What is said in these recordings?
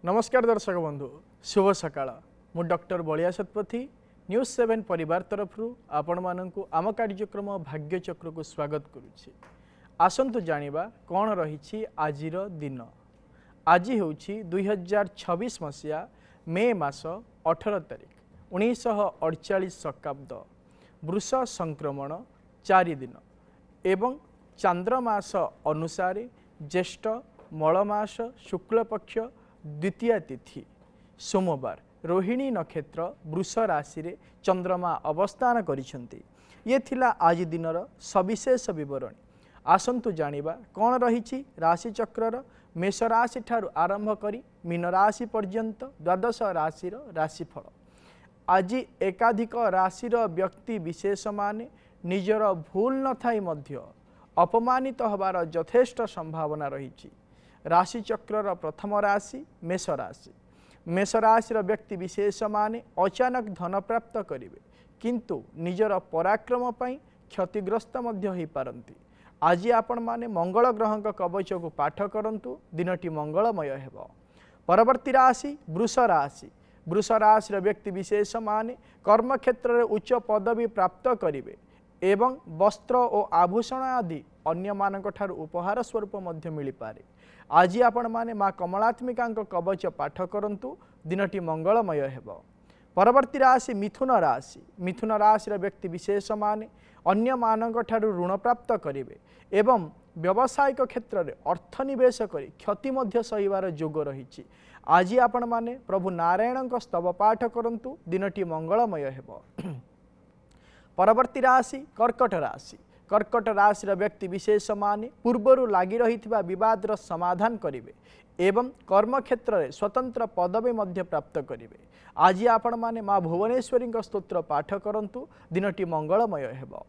नमस्कार दर्शक बंधु शुभ सकाळ मु डॉक्टर बलिया शतपथी न्यूज 7 परिवार तरफ आपण मानक आम कार्यक्रम भाग्यचक्र को स्वागत करुछि। आसंतु जानिबा कौन रही आजिर दिन। आज हूँ 2026 मसीहा मे मास 18 तारिख 1948 शकाब्द वृष संक्रमण 4 दिन एवं चांद्रमास अनुसार ज्येष्ठ मलमास शुक्लपक्ष द्वितीय तिथि सोमवार रोहिणी नक्षत्र वृष राशि रे चंद्रमा अवस्थान करिसेंती। ये थिला आज दिनर सविशेष विवरणी। आसंतु जानिबा कौन रही राशि चक्रर मेष राशि ठारू आरंभ करी मीन राशि पर्यंत द्वादश राशि राशिफल। आज एकाधिक राशिर व्यक्ति विशेष माने निजर भूल न थाई मध्य अपमानित होबार यथेष्ट संभावना रही। राशि चक्रर प्रथम राशि मेष राशि। मेष राशिर व्यक्ति विशेष माने अचानक धन प्राप्त करिवे किंतु निजर पराक्रम पई क्षतिग्रस्त मध्य होई पारंती। आज आपण माने मंगल ग्रहक कवच को पाठ करंतु दिनटी मंगलमय हेबो। परवर्ती राशि वृष राशि। वृष राशिर व्यक्ति विशेष माने कर्म क्षेत्र में उच्च पदवी प्राप्त करिवे एवं वस्त्र और आभूषण आदि अन्य मानक ठारू उपहार स्वरूप मध्य मिली पारे। आज आपण माने माँ कमलात्मिका कवच पाठ करंतु दिनटी मंगलमय हेबो। परवर्ती राशि मिथुन राशि। मिथुन राशि व्यक्ति विशेष माने अन्य मानक ठारू ऋण प्राप्त करिवे एवं व्यावसायिक क्षेत्र में अर्थ निवेश करी क्षति मध्य सहिबार जोग रही। आज आपण माने प्रभु नारायण स्तव पाठ करंतु दिनटी मंगलमय हेबो। परवर्ती राशि कर्कट राशि। कर्कट राशि व्यक्ति विशेष माने पूर्वर लगी रही बदर समाधान करेंगे एवं कर्म क्षेत्र में स्वतंत्र पदवी मध्य प्राप्त करेंगे। आज आपण माने माँ भुवनेश्वरी स्तोत्र पाठ करंतु दिनटी मंगलमय हेबो।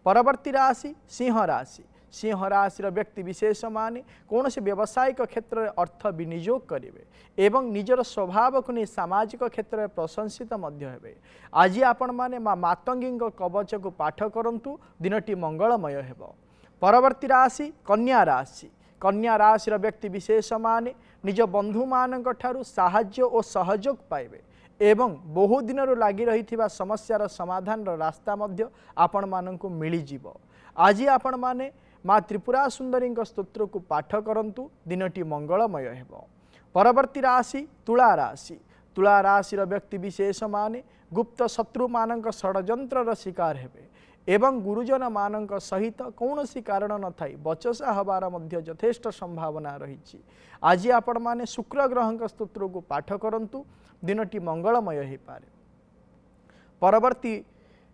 परवर्ती राशि सिंह राशि। सिंह राशि व्यक्ति विशेष माने कौन से व्यावसायिक क्षेत्र में अर्थ विनियोग करेंगे एवं निजर स्वभाव को नहीं सामाजिक क्षेत्र में प्रशंसित मध्य हेबे। आज आपण माने माँ मातंगी कवच को पाठ करंतु दिनटी मंगलमय हेबो। परवर्ती राशि कन्या राशि। कन्या राशि व्यक्ति विशेष माने निज बंधु मानक ठारू साहाय्य और सहयोग पाइबे एवं बहु दिन लगी रही समस्यार समाधान रास्ता मध्य आपण मानकु मिली जीवो। आज आपण माने माँ त्रिपुरा सुंदरी स्तोत्र को पाठ करंतु दिनटी मंगलमय हेबो। परवर्ती राशि तुला राशि। तुला राशि व्यक्ति विशेष माने गुप्त शत्रु मानक षड्यंत्र शिकार हेबे एवं गुरुजन मानक सहित कौन सी कारण न थाई बचसा हबार मध्य यथेष्ट संभावना रही। आज आपण माने शुक्र ग्रह स्तोत्र को पाठ करंतु दिनटी मंगलमय हो पारे। परवर्ती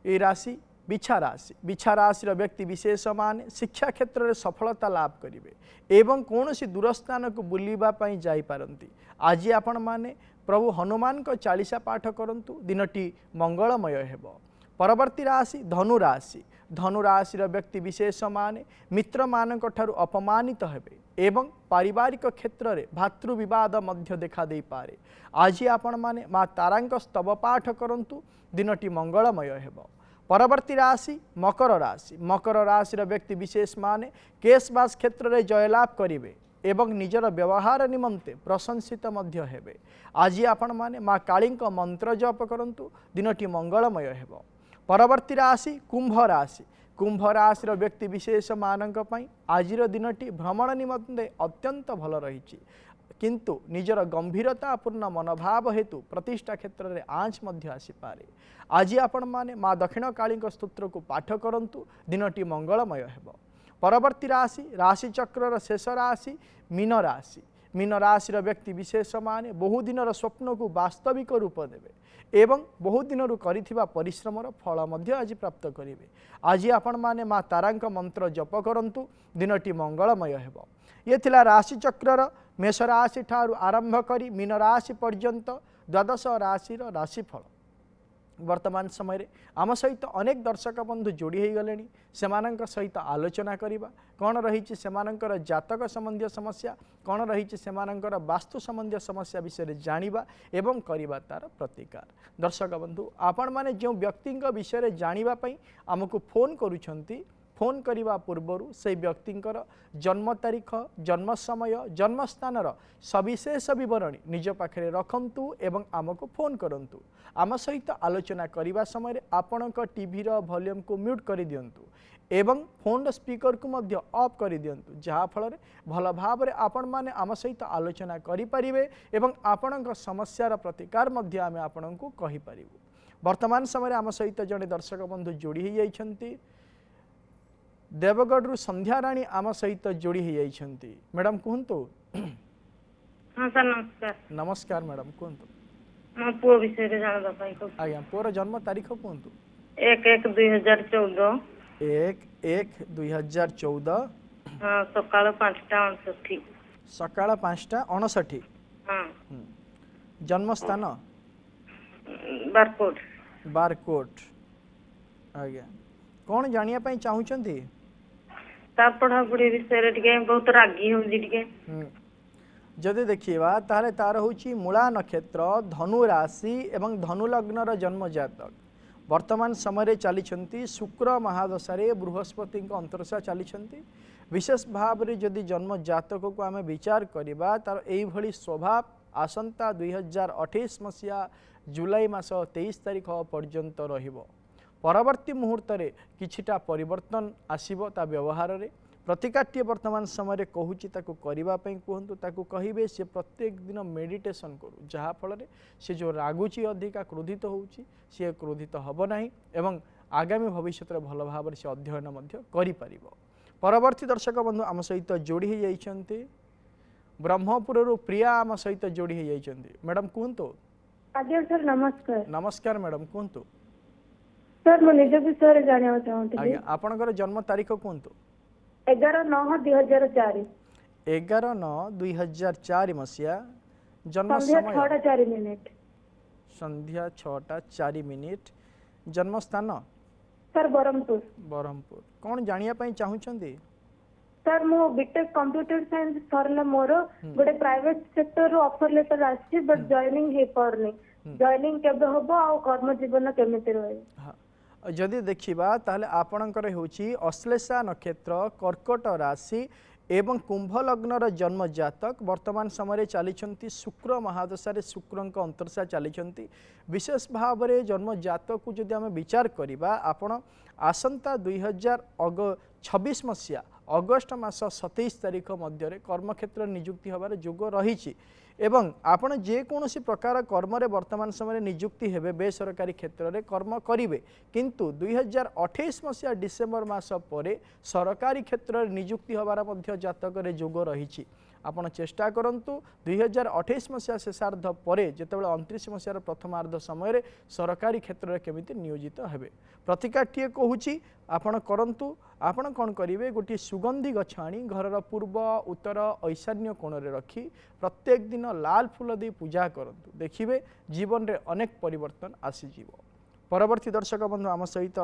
राशि बिछा राशि। बिछा राशि व्यक्ति विशेष माने शिक्षा क्षेत्र में सफलता लाभ करेंगे एवं कौन सी दूरस्थान को बुलवाई जापारती। आज आपण माने प्रभु हनुमान को चालीसा पाठ करंतु दिनटी मंगलमय हेबो। परवर्ती राशि धनु राशि। धनु राशि व्यक्ति विशेष माने मित्र मानक ठारू अपमानित हेबे एवं पारिवारिक क्षेत्र में भातृ विवाद मध्य देखा दे पारे। आज आपण माने माँ तारांक स्तव पाठ करंतु दिनटी मंगलमय हेबो। परवर्ती राशि मकर राशि। मकर राशि व्यक्ति विशेष माने केशबास क्षेत्र में जयलाभ करेंगे एवं निजर व्यवहार निमंते प्रशंसित मध्य हेबे। आज आपण माने माँ काली मंत्र जप करंतु दिनटी मंगलमय हेबो। परवर्ती राशि कुंभ राशि। कुंभ राशि व्यक्ति विशेष मानक पई आजिर दिनटी भ्रमण निमंते अत्यंत भल रही किंतु निजर गंभीरतापूर्ण मनोभाव हेतु प्रतिष्ठा क्षेत्र में आँच मध्य आसीपारे। आज आपण माने माँ दक्षिण काली स्तोत्र को पाठ करंतु दिनटी मंगलमय हेबो। परवर्ती राशि राशि चक्रर शेष राशि मीन राशि। मीन राशि व्यक्ति विशेष माने बहुदिनर स्वप्न को वास्तविक रूप देवे एवं बहुदिन करिथिबा परिश्रमर फल मध्य आज प्राप्त करेंगे। आज आपण माने माँ तारांक मंत्र जप करंतु दिनटी मंगलमय हेबो। ये थिला राशि चक्रर मेष राशि ठारू आरंभ करी मीन राशि पर्यंत द्वादश राशि राशिफल। वर्तमान समय आम सहित अनेक दर्शक बंधु जोड़ी हो गले सहित आलोचना करवा कौन रही जातक संबंधी समस्या कौन रही वास्तु संबंधी समस्या विषय जानिबा एवं करवा तार प्रतिकार। दर्शक बंधु आपण माने जो व्यक्ति विषय जानिबा पई आमको फोन करुछंती फोन करने पूर्व से व्यक्तिंकर जन्म तारीख जन्म समय जन्म स्थानर सविशेष बरणी निज पाखे रखंतु एवं आमको फोन करंतु आम सहित आलोचना करने समय आपण टीवी वॉल्यूम को म्यूट कर दिंतु एवं फोन स्पीकर को मध्य ऑफ कर दिंतु जहाँ फल भल भाव आपण माने आम सहित आलोचना करें एवं आपण समस्यार प्रतिकार मध्य आम आपण को कहीपर। वर्तमान समय आम सहित जड़े दर्शक बंधु जोड़ी होती देवगढ़ संध्या राणी आम सहित जोड़ी होती। मैडम कहतु। हाँ सर नमस्कार। नमस्कार मैडम कहतु। मो पुओ विषय जानवा आज्ञा पुअर जन्म तारीख कहतु। 1/1/2014 1/1/2014 हाँ सकाळ 5:59 सकाळ 5:59 हाँ जन्म स्थान बारकोट बारकोट आज्ञा कौन जानिया पई चाहुचंती ता पढ़ापढ़ी विषय टिके बहुत रागी हो टिके जदि देखिबा तारे तार होची मूला नक्षत्र धनु राशि एवं धनु लग्नर जन्म जातक वर्तमान समय चली शुक्र महादशा बृहस्पति अंतरशा चली विशेष भाव में जदि जन्म जातक को आम विचार करवा तार यही स्वभाव आसंता 2028 मसीहा जुलाई मास 23 तारीख पर्यंत रहिबो। परवर्ती मुहूर्त रे किछिटा परिवर्तन आसीबो ता व्यवहार रे प्रतिकाट्य वर्तमान समय कहूँ ताकू करने कहतु ताकू कहे से प्रत्येक दिन मेडिटेशन करू जहाँ फल से जो रागुची अधिका क्रोधित होउची सी क्रोधित हब नहीं एवं आगामी भविष्य में भल भाव से अध्ययन कर परवर्ती दर्शक बंधु आम सहित जोड़ी होती ब्रह्मपुर प्रिया आम सहित जोड़ी होती। मैडम कहतु। आज्ञा सर नमस्कार। नमस्कार मैडम कहतु। सर मो निज विषय जानिया चाहूँगी। आज्ञा आपनकर जन्म तारीख कहतु। 11/9/2004 11/9/2004 मसीहा जन्म समय 6:04 संध्या 6:04 जन्म स्थान सर बरहमपुर बरहमपुर कौन जानिया पई चाहुचंदी सर मो बीटेक कंप्यूटर साइंस सरला मोर गोटे प्राइवेट सेक्टर रो ऑफर लेटर आछि बट जॉइनिंग हे परनी जॉइनिंग केबे होबो आ कर्म जीवन केमिति रहै। हां जदि देखिबा ताले आपणकर होची अश्लेषा नक्षत्र कर्कट राशि एवं कुंभ लग्नर जन्म जातक वर्तमान समय चली शुक्र महादशा शुक्र अंतरशा चली विशेष भाव में जन्म जातक को जदि आम विचार करवा आपण आसंता 2026 मसीहा अगस्ट मास 27 तारीख मध्य कर्मक्षेत्र नियुक्ति होबार जोग रही एवं आपण जेकोसी प्रकार कर्म वर्तमान समय नियुक्ति हेबे बेसरकारी क्षेत्र में कर्म करेंगे किंतु 2028 मसीहा डिसेम्बर मास पर सरकारी क्षेत्र में नियुक्ति होबार जातक जोग रही आपण चेष्टा करंतु 2028 मसीहा शेषार्ध पर जितेबाला 29 मसीहार प्रथमार्ध समय सरकारी क्षेत्र में केमिति नियोजित हेबे प्रतिकाट्य कहूँ आपण करंतु आपण कौन करेंगे गोटे सुगंधी गछ आनी घर पूर्व उत्तर ईशान्य कोण रे रखी प्रत्येक दिन लाल फूल दे पूजा करंतु देखिए जीवन रे अनेक परिवर्तन आसीजीव। परवर्ती दर्शक बंधु आम सहित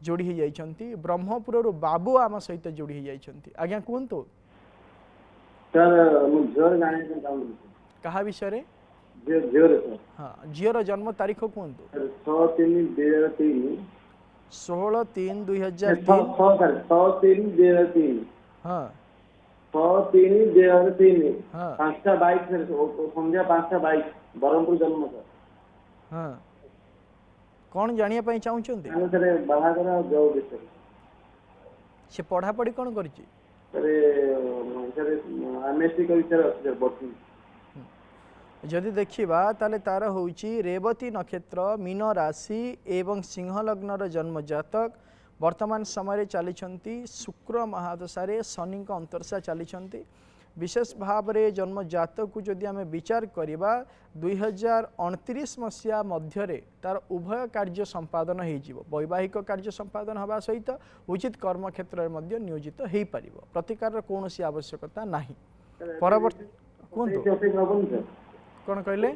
जोड़ी होती ब्रह्मपुर बाबू आम सहित जोड़ी होती। आज्ञा कहतु कहा विषय हाँ झीर जन्म तारीख कहतु 16/3/2003 हाँ 6/3/2003 हाँ 5:22 संध्या 5:22 बरहमपुर जन्म सर। हाँ कौन जानिया पई चाहुचंती सर बाहागर जॉब विषय से पढ़ा पढ़ी कौन करची सर एमएससी का विषय सर बर्तन जदि देखिबा ताले तार होउची रेवती नक्षत्र मीन राशि एवं सिंह लग्नर जन्म जातक वर्तमान समय चली शुक्र महादशा शनि अंतरशा चली विशेष भाव में जन्म जातक को जदि आम विचार करवा 2029 मसीहा मध्य तार उभय कार्य संपादन हो वैवाहिक कार्य संपादन हवा सहित उचित कर्म क्षेत्र में नियोजित हो पार प्रतिकार कौन आवश्यकता ना परवर्ती कहतु कौन कहले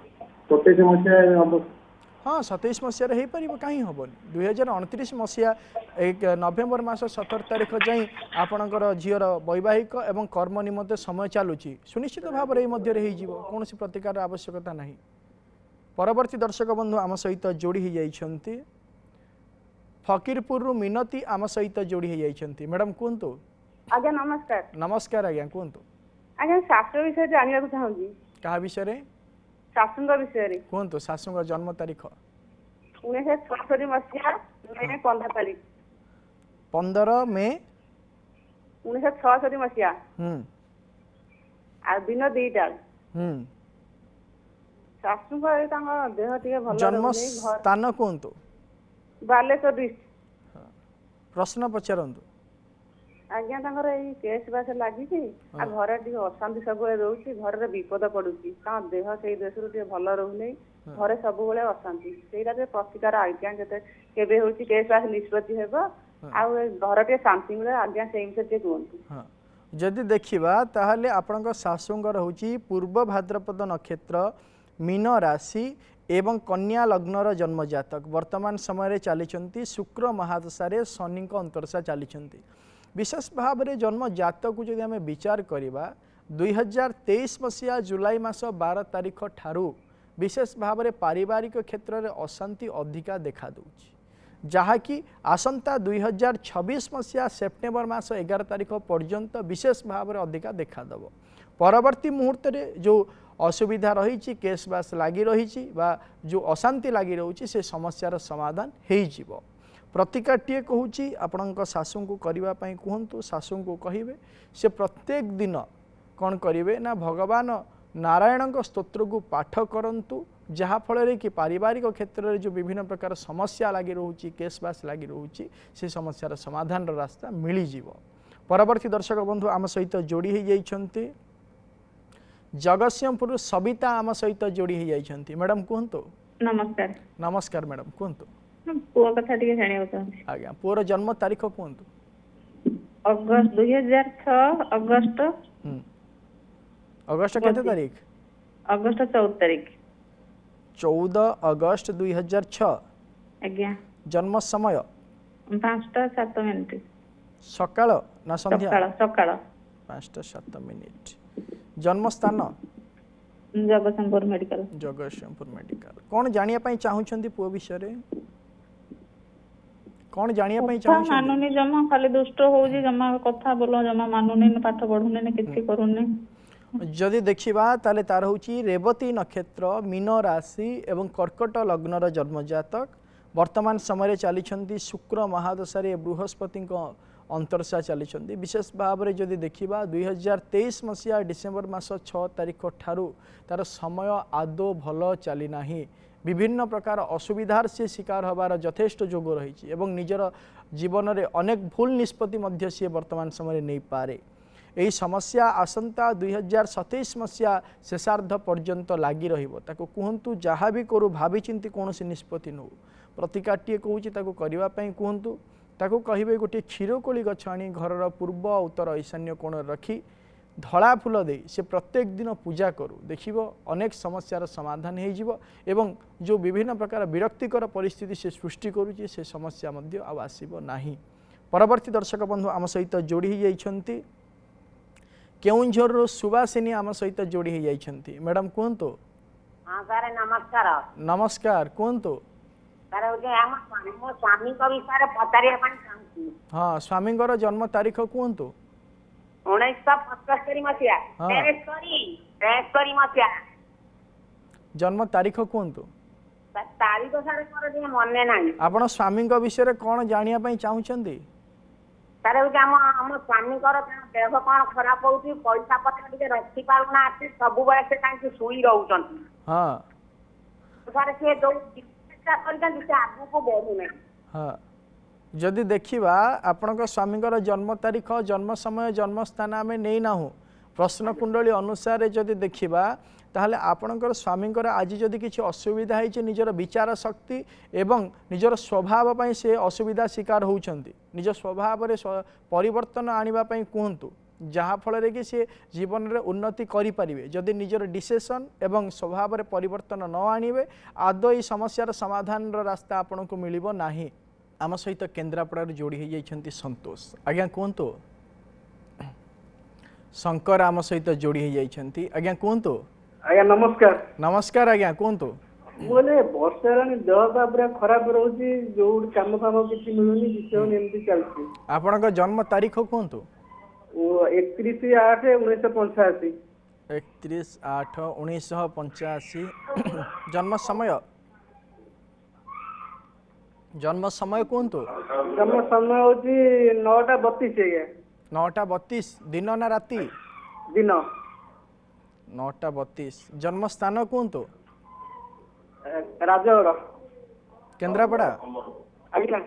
हाँ 27 मसीह हो पार कहीं हेनी 2029 मसीहा 1 नवेम्बर मास 17 तारीख जाई आपणकर झीर वैवाहिक एवं कर्म निमंते समय चलुची सुनिश्चित भाव में कौन प्रतिकार आवश्यकता नहीं। परवर्ती दर्शक बंधु आम सहित जोड़ी होती फकीरपुर मिनती आम सहित जोड़ी होती मैडम कहतु आज्ञा नमस्कार नमस्कार आज्ञा कहतु आज्ञा शास्त्र विषय जानवा चाहूँगी क्या विषय शाशुंग विषय कहतु शाशुंग जन्म तारीख 1976 मसीहा मे 15 तारीख 15 मे 1976 मसीहा आ दिन 2टा शाशुंग देह टे भल जन्म स्थान कहतु बालेश्वर डिस्ट्रिक्ट प्रश्न पचारतु आज्ञा यही केस बास लगी घर टे अशांति सब रोचे घर विपद पड़ुची देह से देश भल रोने घर सब अशांति से प्रतिकार आज्ञा केवे हूँ केस बास निष्पत्ति हे घर टे शांति मिले आज्ञा से विषय कहतु जदि देखा ताहले आपणक शाशुंगर हूँ पूर्व भाद्रपद नक्षत्र मीन राशि एवं कन्या लग्नर जन्म जातक वर्तमान समय चली शुक्र महादशा शनि अंतरशा चली विशेष भाव में जन्म जातक को जब आम विचार करवा 2023 मसीहा जुलाई मास 12 तारीख ठारू विशेष भाव में पारिवारिक क्षेत्र में अशांति अधिका देखा जहाँकि आसंता 2026 मसीहा सेप्टेम्बर मास 11 तारीख पर्यंत विशेष भाव में अधिका देखादेव परवर्ती मुहूर्त में जो असुविधा रही केस बास लगी रही जो अशांति लगी रही से समस्यार समाधान हो प्रतिकाटीए कहूँ आपण शाशु को करने कहतु शाशु को कहे से प्रत्येक दिन कौन करेंगे ना भगवान नारायण स्तोत्र को पाठ करंतु जहाँफल कि पारिवारिक क्षेत्र में जो विभिन्न प्रकार समस्या लगी रोचे केस बास लगी रोचे से समस्यार समाधान रास्ता मिलज परवर्ती दर्शक बंधु आम सहित जोड़ी होती जगतसिंहपुर सविता आम सहित जोड़ी होती मैडम कहतु नमस्कार नमस्कार मैडम कहतु पुओ कथा टिके जानियो चाहूँ आज्ञा पुअर जन्म तारीख कहतु अगस्त 2006 अगस्त अगस्त केते तारीख अगस्त 14 तारीख 14 अगस्त 2006 आज्ञा जन्म समय 5:07 सकाळ ना संध्या सकाळ 5:07 जन्म स्थान जगतसिंहपुर मेडिकल कौन जानिया पई चाहुछंती पुओ विषय कौन जानिया पई चाहुछंती मानुनी जमा खाली दुष्ट होउजी जमा कथा बोलो जमा मानुनी पाठ पढुने ने किछि करूने जदि देखिबा ताले तार होची रेवती नक्षत्र मीन राशि एवं कर्कट लग्नर जन्म जातक वर्तमान समय चली शुक्र महादशा बृहस्पति अंतरशा चली विशेष भाव में जदि देखा 2023 मसीहा डिसेम्बर मास 6 तारीख ठारू तार समय आदौ भल चलना विभिन्न प्रकार असुविधार से शिकार होबार यथेष्ट जोग रही एवं निजर जीवन में अनेक भूल निष्पत्ति सी वर्तमान समय नहीं पारे यही समस्या आसंता 2027 मसीहा शेषार्ध पर्यंत लगी रही कहतु जहाँ भी करू भावी चिंती कौन निष्पत्ति नौ प्रतिकाटीए कहूँ करने कहतु ताको कहिबे गोटे क्षीरकोली गछ आनी घरर पूर्व उत्तर ईशान्य कोण रखी धड़ा फूल दे से प्रत्येक दिन पूजा करू देखिबो अनेक समस्यार समाधान हो एवं जो विभिन्न प्रकार विरक्तिकर परिस्थिति से सृष्टि करुची से समस्या मध्य आ आसीबो नाही। परवर्ती दर्शक बंधु आम सहित जोड़ी होती केउंझर सुवासिनी आम सहित जोड़ी होती मैडम कहतु नमस्कार नमस्कार कहतु स्वामी विषय पचार हाँ स्वामी जन्म तारीख कहतु 1975 मसीहा जन्म तारीख कहतु तारीख सारे मन ना आपण स्वामी विषय कौन जानिया पई चाहुचंदी तार आम स्वामी देह कौन खराब हो पैसा पत्र टे रखी पाना सब से शुई रोच हाँ जदि देखिबा आपणक स्वामींकर जन्म तारीख जन्म समय जन्म स्थान आम नहीं ना प्रश्न कुंडली अनुसार जदि देखिबा ताहले आपणकर स्वामींकर आज जदि किसी असुविधा है निजर विचार शक्ति एवं निजर स्वभाव पई से असुविधा शिकार होउछंती निज स्वभाव रे परिवर्तन आनिबा पई कहंतु जहाँ फल कि सी जीवन में उन्नति करें जदि निजर डिसीजन एवं स्वभाव में परिवर्तन न आणवे आदौ ये समस्यार समाधान रास्ता आपन को मिल ना। आम सहित केन्द्रापड़ा जोड़ी होती संतोष आज्ञा कहतु शंकर आम सहित जोड़ी होती आज्ञा कहतु आज्ञा नमस्कार नमस्कार आज्ञा कहतु ମୁଁ କହିଲି ବର୍ଷା ହେଲାଣି ଦେହ ପା ପୁରା ଖରାପ ରହୁଛି, ଯୋଉ କାମ ଫାମ କିଛି ମିଳୁନି, କିଛି ହଉନି, ଏମିତି ଚାଲିଛି। ଆପଣଙ୍କ ଜନ୍ମ ତାରିଖ କୁହନ୍ତୁ। 31/8/1985। 31/8/1985। ଜନ୍ମ ସମୟ କୁହନ୍ତୁ। ଜନ୍ମ ସମୟ ହଉଛି 9:32 ଆଜ୍ଞା। 9:32 ଦିନ ନା ରାତି? ଦିନ। 9:32। ଜନ୍ମ ସ୍ଥାନ କୁହନ୍ତୁ। ରାଜଗଡ଼। କେନ୍ଦ୍ରାପଡ଼ା। ଆଜ୍ଞା।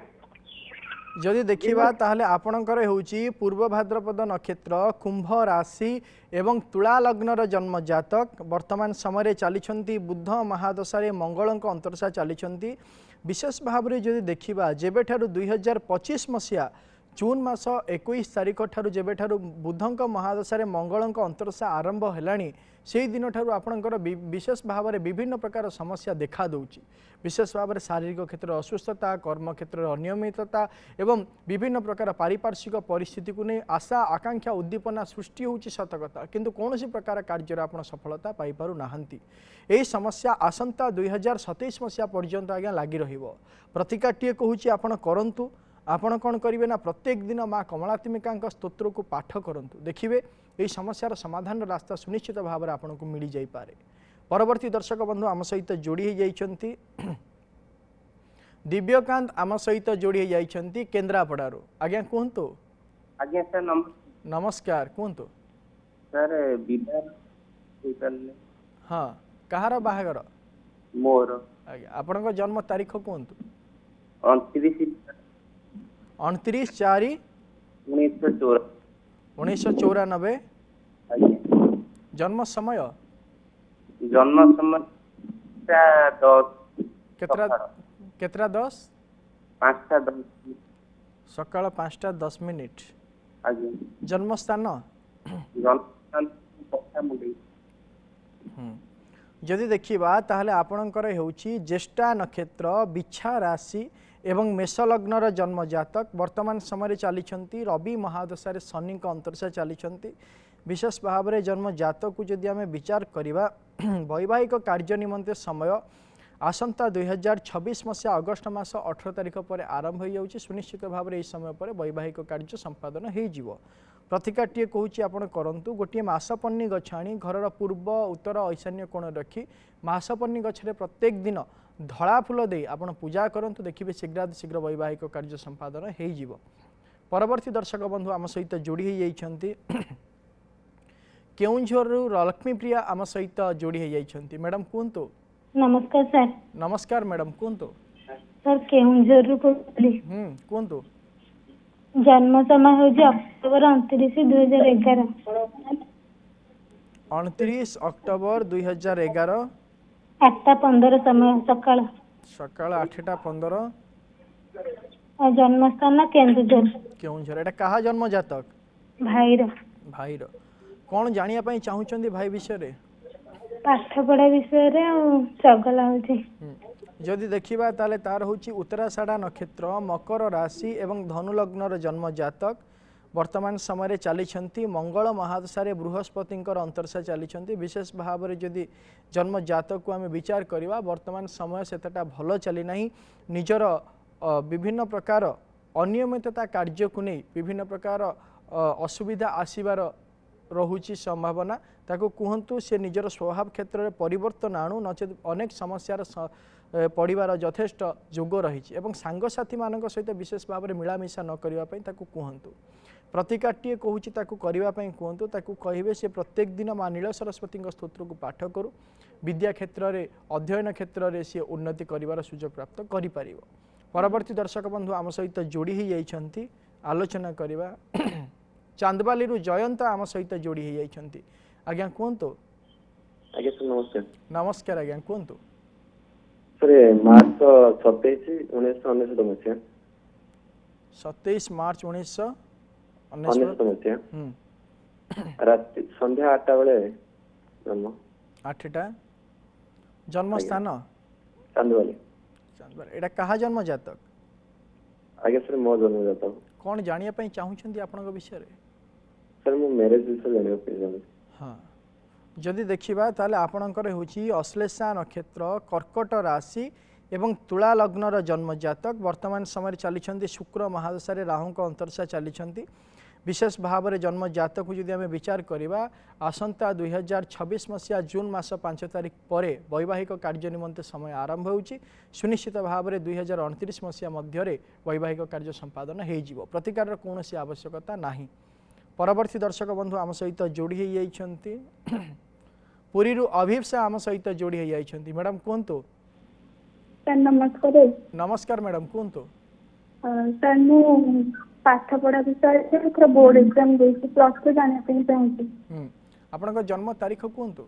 ଯଦି ଦେଖିବା ତାହେଲେ ଆପଣଙ୍କର ହେଉଛି ପୂର୍ବ ଭାଦ୍ରପଦ ନକ୍ଷତ୍ର, କୁମ୍ଭ ରାଶି ଏବଂ ତୁଳା ଲଗ୍ନର ଜନ୍ମ ଜାତକ। ବର୍ତ୍ତମାନ ସମୟରେ ଚାଲିଛନ୍ତି ବୁଧ ମହାଦଶାରେ ମଙ୍ଗଳଙ୍କ ଅନ୍ତର୍ଦଶା ଚାଲିଛନ୍ତି। ବିଶେଷ ଭାବରେ ଯଦି ଦେଖିବା ଯେବେଠାରୁ 2025 ମସିହା ଜୁନ୍ ମାସ 21 ତାରିଖ ଠାରୁ ଯେବେଠାରୁ ବୁଧଙ୍କ ମହାଦଶାରେ ମଙ୍ଗଳଙ୍କ ଅନ୍ତର୍ଦଶା ଆରମ୍ଭ ହେଲାଣି, ସେହି ଦିନଠାରୁ ଆପଣଙ୍କର ବିଶେଷ ଭାବରେ ବିଭିନ୍ନ ପ୍ରକାର ସମସ୍ୟା ଦେଖା ଦେଉଛି। ବିଶେଷ ଭାବରେ ଶାରୀରିକ କ୍ଷେତ୍ରରେ ଅସୁସ୍ଥତା, କର୍ମକ୍ଷେତ୍ରରେ ଅନିୟମିତତା ଏବଂ ବିଭିନ୍ନ ପ୍ରକାର ପାରିପାର୍ଶ୍ୱିକ ପରିସ୍ଥିତିକୁ ନେଇ ଆଶା ଆକାଂକ୍ଷା ଉଦ୍ଦୀପନା ସୃଷ୍ଟି ହେଉଛି ସତ କଥା, କିନ୍ତୁ କୌଣସି ପ୍ରକାର କାର୍ଯ୍ୟରେ ଆପଣ ସଫଳତା ପାଇପାରୁନାହାନ୍ତି। ଏହି ସମସ୍ୟା ଆସନ୍ତା 2027 ମସିହା ପର୍ଯ୍ୟନ୍ତ ଆଜ୍ଞା ଲାଗି ରହିବ। ପ୍ରତିକାରଟିଏ କହୁଛି ଆପଣ କରନ୍ତୁ। ଆପଣ କ'ଣ କରିବେ ନା ପ୍ରତ୍ୟେକ ଦିନ ମା କମଳାତ୍ମିକାଙ୍କ ସ୍ତୋତ୍ରକୁ ପାଠ କରନ୍ତୁ। ଦେଖିବେ ଏହି ସମସ୍ୟାର ସମାଧାନର ରାସ୍ତା ସୁନିଶ୍ଚିତ ଭାବରେ ଆପଣଙ୍କୁ ମିଳିଯାଇପାରେ। ପରବର୍ତ୍ତୀ ଦର୍ଶକ ବନ୍ଧୁ ଆମ ସହିତ ଯୋଡ଼ି ହୋଇଯାଇଛନ୍ତି ଦିବ୍ୟକାନ୍ତ, ଆମ ସହିତ ଯୋଡ଼ି ହୋଇଯାଇଛନ୍ତି କେନ୍ଦ୍ରାପଡ଼ାରୁ। ଆଜ୍ଞା କୁହନ୍ତୁ। ଆଜ୍ଞା ସାର୍ ନମସ୍କାର, କୁହନ୍ତୁ। ସାର୍ ବିବାହ ହେଇପାରିଲେ? ହଁ, କାହାର ବାହାଘର? ମୋର। ଆଜ୍ଞା, ଆପଣଙ୍କ ଜନ୍ମ ତାରିଖ କୁହନ୍ତୁ। 29/4/1994। ଆଜ୍ଞା। ଜନ୍ମ ସମୟ? ଜନ୍ମ ସମୟ 10 କେତେଟା 10? 5:10 ସକାଳ 5:10। ଆଜ୍ଞା। ଜନ୍ମ ସ୍ଥାନ? ଯଦି ଦେଖିବା ତାହେଲେ ଆପଣଙ୍କର ହେଉଛି ଜ୍ୟେଷ୍ଠା ନକ୍ଷତ୍ର, ବିଛା ରାଶି ଏବଂ ମେଷ ଲଗ୍ନର ଜନ୍ମ ଜାତକ। ବର୍ତ୍ତମାନ ସମୟରେ ଚାଲିଛନ୍ତି ରବି ମହାଦଶାରେ ଶନିଙ୍କ ଅନ୍ତର୍ଦଶା ଚାଲିଛନ୍ତି। ବିଶେଷ ଭାବରେ ଜନ୍ମ ଜାତକକୁ ଯଦି ଆମେ ବିଚାର କରିବା, ବୈବାହିକ କାର୍ଯ୍ୟ ନିମନ୍ତେ ସମୟ ଆସନ୍ତା 2026 ମସିହା ଅଗଷ୍ଟ ମାସ 18 ତାରିଖ ପରେ ଆରମ୍ଭ ହୋଇଯାଉଛି। ସୁନିଶ୍ଚିତ ଭାବରେ ଏହି ସମୟ ପରେ ବୈବାହିକ କାର୍ଯ୍ୟ ସମ୍ପାଦନ ହୋଇଯିବ। ପ୍ରତିକାରଟିଏ କହୁଛି ଆପଣ କରନ୍ତୁ। ଗୋଟିଏ ମାସପନ୍ନୀ ଗଛ ଆଣି ଘରର ପୂର୍ବ, ଉତ୍ତର, ଈଶାନ୍ୟ କୋଣରେ ରଖି ମାସପନ୍ନୀ ଗଛରେ ପ୍ରତ୍ୟେକ ଦିନ ଧଳା ଫୁଲ ଦେଇ ଆପଣ ପୂଜା କରନ୍ତୁ। ଦେଖିବେ ଶୀଘ୍ର ବୈବାହିକ କାର୍ଯ୍ୟ ସମ୍ପାଦନ ହୋଇଯିବ। ପରବର୍ତ୍ତୀ ଦର୍ଶକ ବନ୍ଧୁ ଆମ ସହିତ ଯୋଡ଼ି ହୋଇଯାଇଛନ୍ତି କେଉଁଝରରୁ ଲକ୍ଷ୍ମୀପ୍ରିୟା, ଆମ ସହିତ ଯୋଡ଼ି ହୋଇଯାଇଛନ୍ତି। ମ୍ୟାଡ଼ାମ୍ କୁହନ୍ତୁ। ନମସ୍କାର ସାର୍। ନମସ୍କାର ମ୍ୟାଡ଼ାମ୍, କୁହନ୍ତୁ। ସାର୍ କେଉଁଝରରୁ କହୁଥିଲି। କୁହନ୍ତୁ। ଜନ୍ମ ସମୟ ହେଉଛି ଅକ୍ଟୋବର 29, 2011। 29 ଅକ୍ଟୋବର 2011। 8:15 ସମୟ ସକାଳ। ସକାଳ 8:15। ଜନ୍ମସ୍ଥାନ କେନ୍ଦୁଝର। କେଉଁଝର। ଏଟା କାହା ଜନ୍ମ ଜାତକ? ଭାଇର। ଭାଇର। କ'ଣ ଜାଣିବା ପାଇଁ ଚାହୁଁଛନ୍ତି ଭାଇ ବିଷୟରେ? ପାଠ ପଢା ବିଷୟରେ ଆଉ ଚଗଲା ହଉଛି। ଯଦି ଦେଖିବା ତାହେଲେ ତାର ହେଉଛି ଉତ୍ତରାଷାଢ଼ା ନକ୍ଷତ୍ର, ମକର ରାଶି ଏବଂ ଧନୁ ଲଗ୍ନର ଜନ୍ମ ଜାତକ। ବର୍ତ୍ତମାନ ସମୟରେ ଚାଲିଛନ୍ତି ମଙ୍ଗଳ ମହାଦଶାରେ ବୃହସ୍ପତିଙ୍କର ଅନ୍ତର୍ଦଶା ଚାଲିଛନ୍ତି। ବିଶେଷ ଭାବରେ ଯଦି ଜନ୍ମ ଜାତକକୁ ଆମେ ବିଚାର କରିବା, ବର୍ତ୍ତମାନ ସମୟ ସେତେଟା ଭଲ ଚାଲିନାହିଁ। ନିଜର ବିଭିନ୍ନ ପ୍ରକାର ଅନିୟମିତତା କାର୍ଯ୍ୟକୁ ନେଇ ବିଭିନ୍ନ ପ୍ରକାର ଅସୁବିଧା ଆସିବାର ରହୁଛି ସମ୍ଭାବନା। ତାକୁ କୁହନ୍ତୁ ସେ ନିଜର ସ୍ୱଭାବ କ୍ଷେତ୍ରରେ ପରିବର୍ତ୍ତନ ଆଣୁ, ନଚେତ୍ ଅନେକ ସମସ୍ୟାର ପଡ଼ିବାର ଯଥେଷ୍ଟ ଯୋଗ ରହିଛି। ଏବଂ ସାଙ୍ଗସାଥିମାନଙ୍କ ସହିତ ବିଶେଷ ଭାବରେ ମିଳାମିଶା ନ କରିବା ପାଇଁ ତାକୁ କୁହନ୍ତୁ। ପ୍ରତିକାରଟିଏ କହୁଛି ତାକୁ କରିବା ପାଇଁ କୁହନ୍ତୁ। ତାକୁ କହିବେ ସେ ପ୍ରତ୍ୟେକ ଦିନ ମା ନୀଳ ସରସ୍ୱତୀଙ୍କ ସ୍ତୋତ୍ରକୁ ପାଠ କରୁ। ବିଦ୍ୟା କ୍ଷେତ୍ରରେ, ଅଧ୍ୟୟନ କ୍ଷେତ୍ରରେ ସେ ଉନ୍ନତି କରିବାର ସୁଯୋଗ ପ୍ରାପ୍ତ କରିପାରିବ। ପରବର୍ତ୍ତୀ ଦର୍ଶକ ବନ୍ଧୁ ଆମ ସହିତ ଯୋଡ଼ି ହୋଇଯାଇଛନ୍ତି। ଆଲୋଚନା କରିବା ଚାନ୍ଦବାଲିରୁ ଜୟନ୍ତ ଆମ ସହିତ ଯୋଡ଼ି ହୋଇଯାଇଛନ୍ତି। ଆଜ୍ଞା କୁହନ୍ତୁ। ଆଜ୍ଞା ସାର୍ ନମସ୍କାର। ନମସ୍କାର ଆଜ୍ଞା, କୁହନ୍ତୁ। ସାର୍ ମାର୍ଚ୍ଚ 27, 1999 ମସିହା। 27 ମାର୍ଚ୍ଚ 1999 ମସିହା। ରାତି ସନ୍ଧ୍ୟା 8ଟା ବେଳେ ଜନ୍ମ। 8ଟା। ଜନ୍ମ ସ୍ଥାନ? ଚାନ୍ଦବାଲି। ଏଇଟା କାହା ଜନ୍ମ ଜାତକ? ଆଜ୍ଞା ସାର୍ ମୋ ଜନ୍ମ ଜାତକ। କ'ଣ ଜାଣିବା ପାଇଁ ଚାହୁଁଛନ୍ତି ଆପଣଙ୍କ ବିଷୟରେ? ସାର୍ ମୁଁ ମ୍ୟାରେଜ ବିଷୟରେ ଜାଣିବା ପାଇଁ ଚାହୁଁଛି। ହଁ, जदि देखिबा ताले आपणकर होची अश्लेषा नक्षत्र कर्कट राशि एवं तुला लग्नर जन्म जातक वर्तमान समय चली शुक्र महादशा राहु अंतर्शा चली विशेष भाव में जन्म जातक को जदि आम विचार करवा आसंता 2026 मसीहा जून मास 5 तारिख पर वैवाहिक कार्य निमंते समय आरंभ होउची सुनिश्चित भाव में 2029 मसीहा मध्य वैवाहिक कार्य संपादन हो प्रतिकार कौन आवश्यकता नहीं। परवर्ती दर्शक बंधु आम सहित जोड़ी होती पुरी अभिप्सा आम सहित जोड़ी होती मैडम कहतु। सर नमस्कार। नमस्कार मैडम कहतु। सर मु पाठ पढ़ा विषय बोर्ड एग्जाम देसी प्लस टू जाने चाहिए। आपन जन्म तारीख कहतु।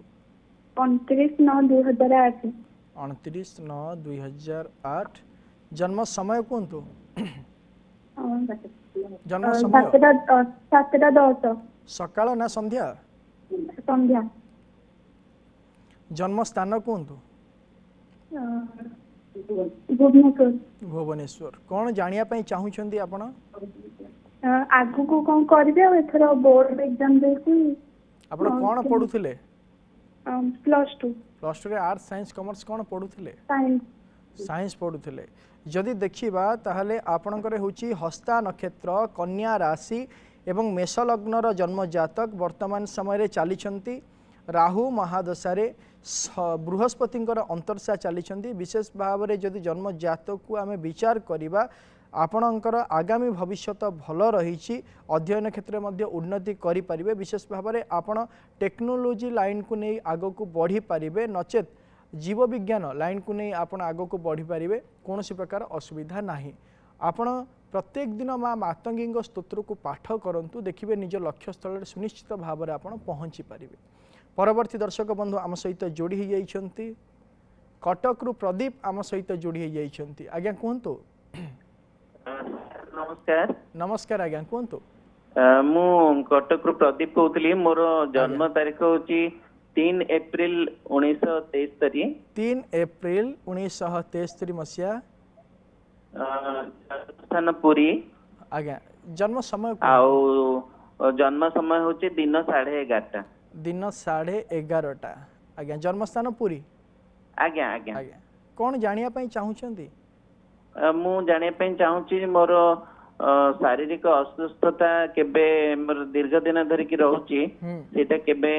29/9/2008। 29/9/2008 जन्म समय कहतु। जन्म समय 7:10 सकाळ ना संध्या। संध्या। जन्म स्थान कहतु। भुवनेश्वर। भुवनेश्वर कौन जानिया पई चाहुछंती आपण। आगु को कौन करबे एथरो बोर्ड एग्जाम देसी। आपण कौन पढुथिले। प्लस टू रे आर्ट्स साइंस कॉमर्स कौन पढुथिले। साइंस पढुथिले। जदि देखिबा ताहले आपणकर होची हस्ता नक्षत्र कन्या राशि एवं मेष लग्नर जन्म जातक वर्तमान समय चली राहु महादशा बृहस्पतिंकर अंतर्शा चली विशेष भाव में जदि जन्म जातक को आम विचार करवा आपणकर आगामी भविष्यत भल रही अध्ययन क्षेत्र में उन्नति करें विशेष भाव में आपण टेक्नोलोजी लाइन को नहीं आग को बढ़ी पारे नचेत जीव विज्ञान लाइन को नहीं आप आग को बढ़ी पारे कौन प्रकार असुविधा नहीं। आपण प्रत्येक दिन माँ मातंगी स्तोत्र को पाठ करूँ देखिए निज लक्ष्य स्थल सुनिश्चित भाव में आप पहुँची पारे। परवर्ती दर्शक बंधु आम सहित जोड़ी होती कटक रु प्रदीप आम सहित जोड़ी होती आज्ञा कहतु। नमस्कार। नमस्कार आज्ञा कहतु। मु कटक रु प्रदीप कहूली मोर जन्म तारीख होची 3 एप्रिल 1973। 3 एप्रिल 1973 मसीहा। स्थान पुरी। आज्ञा जन्म समय आउ जन्म समय होची दिन 11:30। दिन 11:30 आज्ञा जन्म स्थान पुरी। आज्ञा आज्ञा आज्ञा कौन जानिया पई चाहुछंती। मु जानिया पई चाहूची मोर शारीरिक असुस्थता केबे मोर दीर्घ दिन धरिकी रहूची सेटा केबे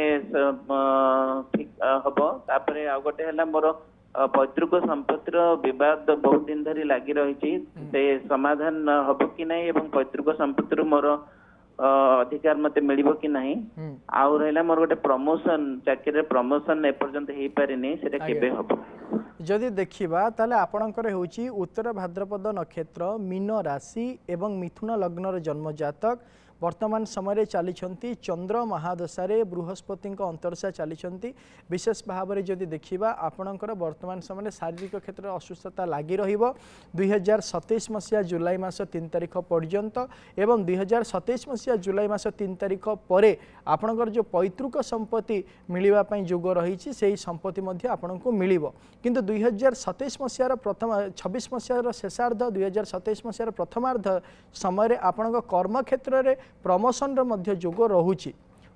ठीक हबो। तापरे आ गोटे हला मोर पैतृक संपत्तिर विवाद बहुत दिन धरी लागि रही से समाधान हबो कि नहीं एवं पैतृक संपत्तिर मोर अधिकार मते मिलिबो कि नहीं। आउ रहला मोर गोटे प्रमोशन चाकरी प्रमोशन एपर्यंत हेई पारिनी सेटा केबे हबो। जदि देखिबा ताले आपणकर होची उत्तर भाद्रपद नक्षत्र मीन राशि एवं मिथुन लग्नर जन्म जातक वर्तमान समय चली चंद्र महादशा बृहस्पति अंतर्शा चली विशेष भाव में जदि देखिबा आपणकर वर्तमान समय शारीरिक क्षेत्र असुस्थता लगी रहिबो 2027 मसीहा जुलाई मास 3 तारिख पर्यंत एवं 2027 मसीहा जुलाई मास 3 तारिख पर आपणकर जो पैतृक संपत्ति मिलवा पई जोग रही से संपत्ति मध्य आपनको मिलिबो किंतु 2027 मसीहार प्रथम 26 मसीहार शेषार्ध 2027 मसीहार प्रथमार्ध समय आपणक कर्म क्षेत्र में प्रमोशन मध्य जोग रहुची।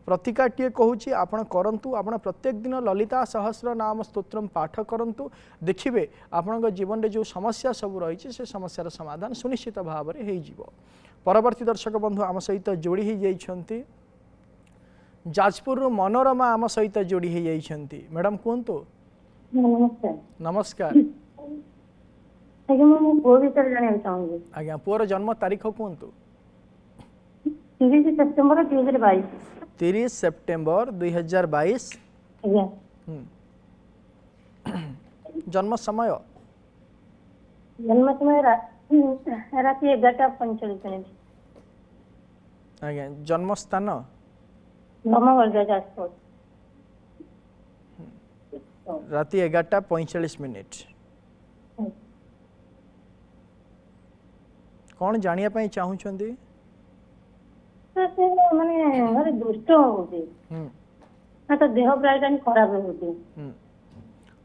प्रतिकाटीए कहूँ आपण करंतु आपण प्रत्येक दिन ललिता सहस्र नाम स्तोत्रम पाठ करंतु देखिए आपण जीवन में जो समस्या सब रही से समस्यार समाधान सुनिश्चित भाव में हो। परवर्ती दर्शक बंधु आम सहित जोड़ी होती जाजपुर मनोरमा आम सहित जोड़ी होती मैडम कहतु। नमस्कार। नमस्कार आज्ञा पुअर जन्म तारीख कहतु। 30 सेप्टेम्बर 2022। 30 सेप्टेम्बर 2022 जन्म समय राति 11:45। आज्ञा जन्म स्थान जाजपुर राति 11:45। कौन जानिया पई चाहुछंती। माने दुष्ट होउची तो देह प्राय खराब होउची।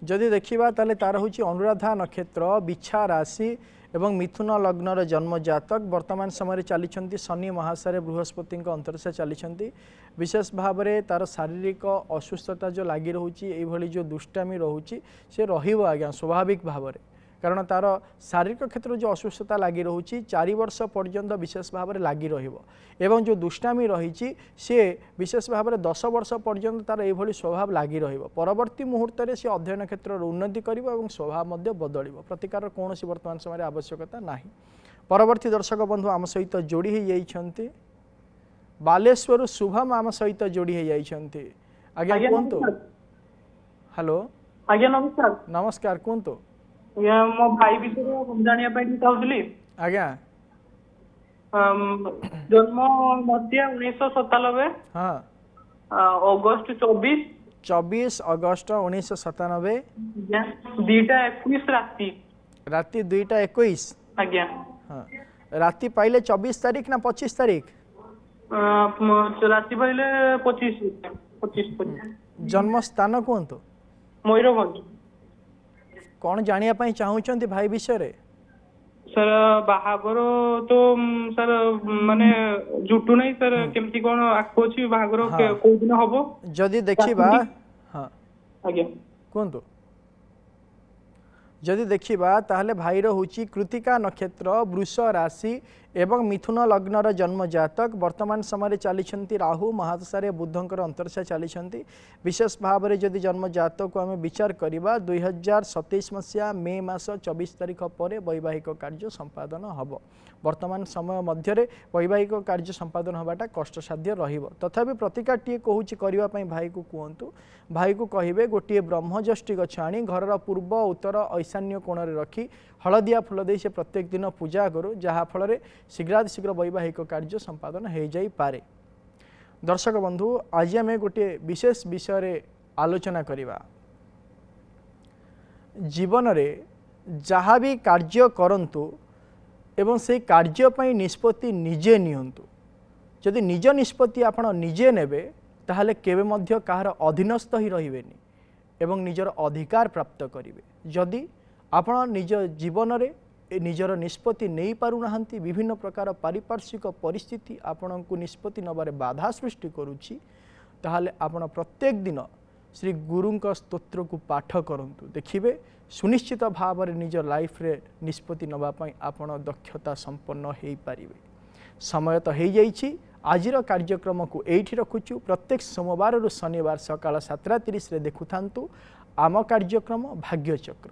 जदि देखिबा ताले तार होची अनुराधा नक्षत्र बिछा राशि एवं मिथुन लग्नर जन्म जातक वर्तमान समय चली शनि महाशय बृहस्पति अंतरसे चली विशेष भाव में तार शारीरिक असुस्थता जो लगी रोचे ये जो दुष्टामी रोचे से रहा स्वाभाविक भाव में कारण तार शारीरिक क्षेत्र जो असुस्थता लगी रोचे 4 वर्ष पर्यंत विशेष भाव में लगी एवं जो दुष्टामी रही सी विशेष भाव में 10 वर्ष पर्यंत तार ये स्वभाव लगी परवर्ती मुहूर्त में सी अध्ययन क्षेत्र उन्नति कर स्वभाव बदल प्रतिकार कौन वर्तमान समय आवश्यकता ना। परवर्ती दर्शक बंधु आम सहित जोड़ी हो बालेश्वर शुभम आम सहित जोड़ी हो आज्ञा कहतु। हेलो आज्ञा नमस्कार। नमस्कार कहतु। मो भाई विषय जानिया चाहूली। आज्ञा जन्म मसीहा 1997। हाँ अगस्त 24 अगस्त 1997 2:21 राति 2:21। आज्ञा हाँ राति पाइले 24 तारीख ना 25 तारीख राति पाइले 25। जन्म स्थान कहतु। मयूरभंज। कौन जानिया चाहूँगी भाई विषय रे? सर बाहागर तो सर माने जुटू नहीं सर केमती कौन आगको अछि बाहागर को दिन हबो जदि देखिबा। हाँ आज्ञा कहतु। जदि देखिबा ताहले भाईर होची कृतिका नक्षत्र वृष राशि एवं मिथुन लग्नर जन्म जातक वर्तमान समय चली राहु महादशारे बुधंकर अंतरशा चली विशेष भाव में जदि जन्म जातक को आम विचार करवा 2027 मसीहा मे मास 24 तारीख पर वैवाहिक कार्य संपादन हब। वर्तमान समय मध्य वैवाहिक कार्य संपादन हवाटा कष्टसाध्य रहिबो तथापि प्रतिकार टी कहूँ करने भाई को कहतु। भाई को कहे गोटे ब्रह्मजष्टि गछ आनी घर पूर्व उत्तर ईशान्य कोण में रखी हलदिया फूल दे से प्रत्येक दिन पूजा करूँ जहाँफल शीघ्रातिशीघ्र वैवाहिक कार्य संपादन हो जाई पारे। दर्शक बंधु आज आम गोटे विशेष विषय आलोचना करिबा। जीवन रे जहाँ भी कार्य करंतु एवं से कार्य पई निष्पत्ति निजे नियंतु। जदि निज निष्पत्ति आपण निजे नेबे ताहले केबे मध्य कहार अधीनस्थ ही रहिबेनी एवं निजर अधिकार प्राप्त करिवे। जदि आपण निज जीवन रे निजर निष्पत्ति नहीं पारुनाहांती विभिन्न प्रकार पारिपार्श्विक परिस्थिति आपण को निष्पत्ति नबारे बाधा सृष्टि करुछि ताहले आपण प्रत्येक दिन श्री गुरुंक स्तोत्र को पाठ करंतु देखिबे सुनिश्चित भाव में निज लाइफ रे निष्पत्ति नबा पई आपण दक्षता संपन्न हेई पारिबे। समय तो हो जाइछि। आजिर कार्यक्रम को एठी रखुछु। प्रत्येक सोमवार रु शनिवार सकाळ 7:30 रे देखुथांतु आम कार्यक्रम भाग्यचक्र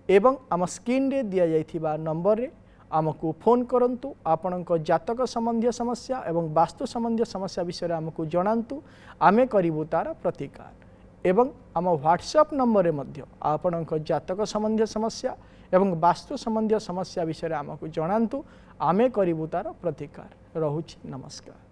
एवं आम स्क्रीन रे दिया जाइथिबा नंबर रे आमको फोन करंतु। आपणक जातक संबंधी समस्या एवं वास्तु संबंधी समस्या विषय आमको जणांतु आमे करिबु तार प्रतिकार एवं आम व्हाट्सएप नंबर रे मध्य आपणक जातक संबंधी समस्या एवं वास्तु संबंधी समस्या विषय आमको जणांतु आमे करिबु तार प्रतिकार। रहुछि नमस्कार।